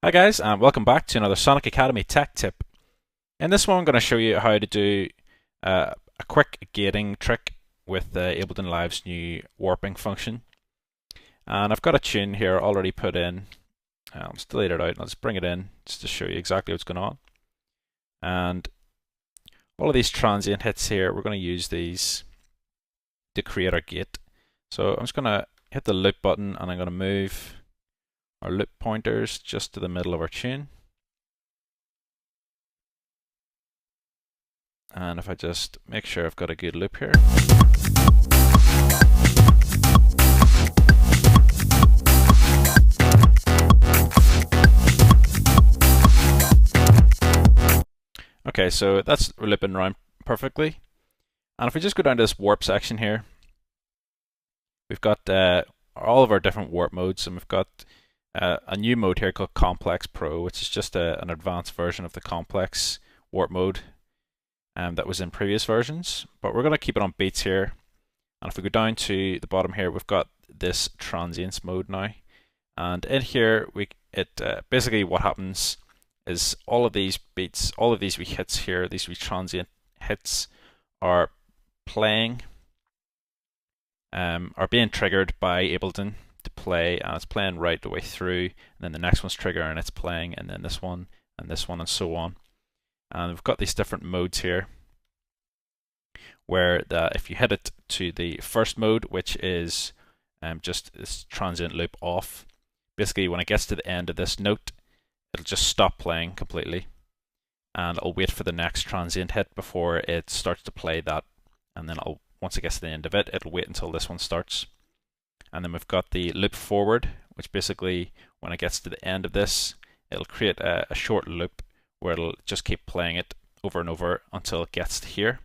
Hi guys, and welcome back to another Sonic Academy tech tip. In this one I'm going to show you how to do a quick gating trick with Ableton Live's new warping function. And I've got a tune here already put in. I'll just delete it out and I'll just bring it in just to show you exactly what's going on. And all of these transient hits here, we're going to use these to create our gate. So I'm just going to hit the loop button and I'm going to move our loop pointers just to the middle of our tune. And if I just make sure I've got a good loop here. Okay, so that's looping around perfectly. And if we just go down to this warp section here, we've got all of our different warp modes, and we've got a new mode here called Complex Pro, which is just an advanced version of the complex warp mode that was in previous versions. But we're going to keep it on beats here. And if we go down to the bottom here, we've got this transients mode now. And in here, basically what happens is all of these beats, all of these wee hits here, these wee transient hits are playing, are being triggered by Ableton to play, and it's playing right the way through, and then the next one's trigger and it's playing, and then this one and so on. And we've got these different modes here where if you hit it to the first mode, which is just this transient loop off, basically when it gets to the end of this note, it'll just stop playing completely, and I'll wait for the next transient hit before it starts to play that, and then once it gets to the end of it, it'll wait until this one starts. And then we've got the loop forward, which basically when it gets to the end of this, it'll create a short loop where it'll just keep playing it over and over until it gets to here.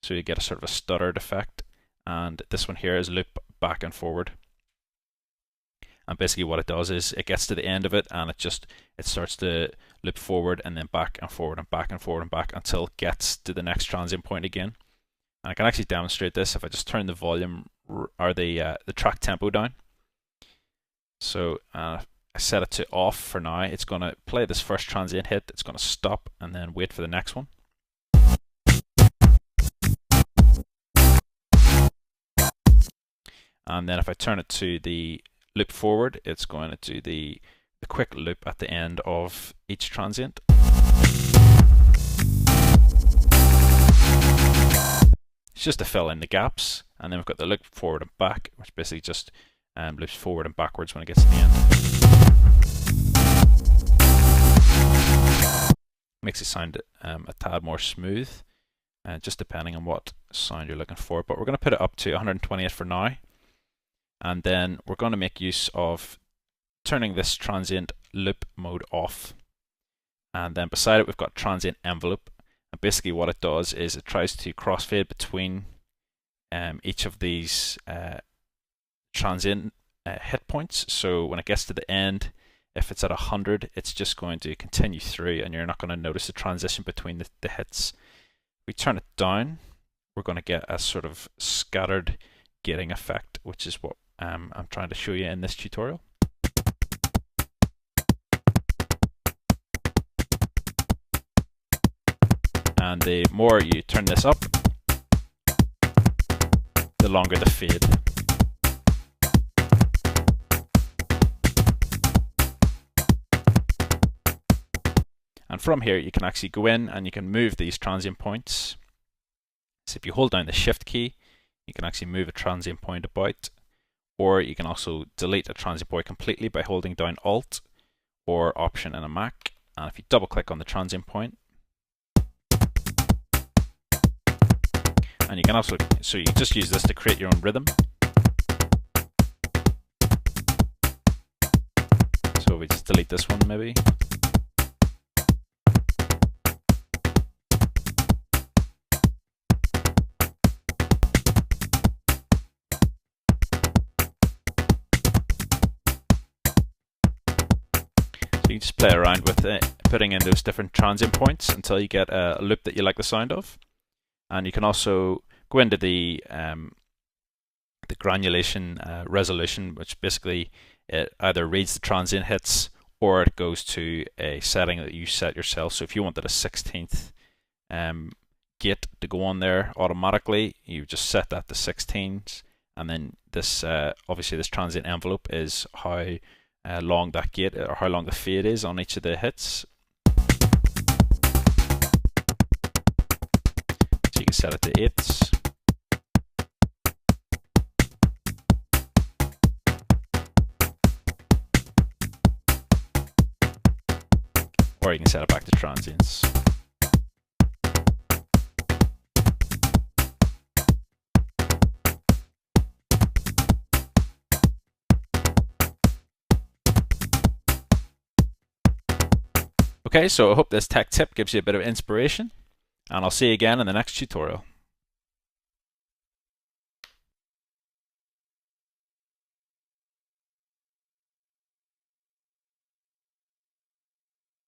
So you get a sort of a stuttered effect. And this one here is loop back and forward. And basically what it does is it gets to the end of it and it starts to loop forward and then back and forward and back and forward and back until it gets to the next transient point again. And I can actually demonstrate this if I just turn the volume or the track tempo down. So I set it to off for now. It's going to play this first transient hit, it's going to stop and then wait for the next one. And then if I turn it to the loop forward, it's going to do the quick loop at the end of each transient. It's just to fill in the gaps. And then we've got the loop forward and back, which basically just loops forward and backwards when it gets to the end. Makes it sound a tad more smooth, just depending on what sound you're looking for. But we're going to put it up to 128 for now. And then we're going to make use of turning this transient loop mode off. And then beside it, we've got transient envelope. And basically what it does is it tries to crossfade between each of these transient hit points. So when it gets to the end, if it's at 100, it's just going to continue through and you're not going to notice a transition between the hits. If we turn it down, we're going to get a sort of scattered gating effect, which is what I'm trying to show you in this tutorial. And the more you turn this up, the longer the fade. And from here you can actually go in and you can move these transient points. So if you hold down the shift key, you can actually move a transient point about, or you can also delete a transient point completely by holding down Alt or Option in a Mac. And if you double click on the transient point, and you can also, so you just use this to create your own rhythm. So we just delete this one maybe. So you just play around with putting in those different transient points until you get a loop that you like the sound of. And you can also go into the granulation resolution, which basically it either reads the transient hits or it goes to a setting that you set yourself. So if you wanted a 16th gate to go on there automatically, you just set that to 16s, and then this obviously this transient envelope is how long that gate or how long the fade is on each of the hits. So you can set it to 8s. Or you can set it back to transients. Okay, so I hope this tech tip gives you a bit of inspiration, and I'll see you again in the next tutorial.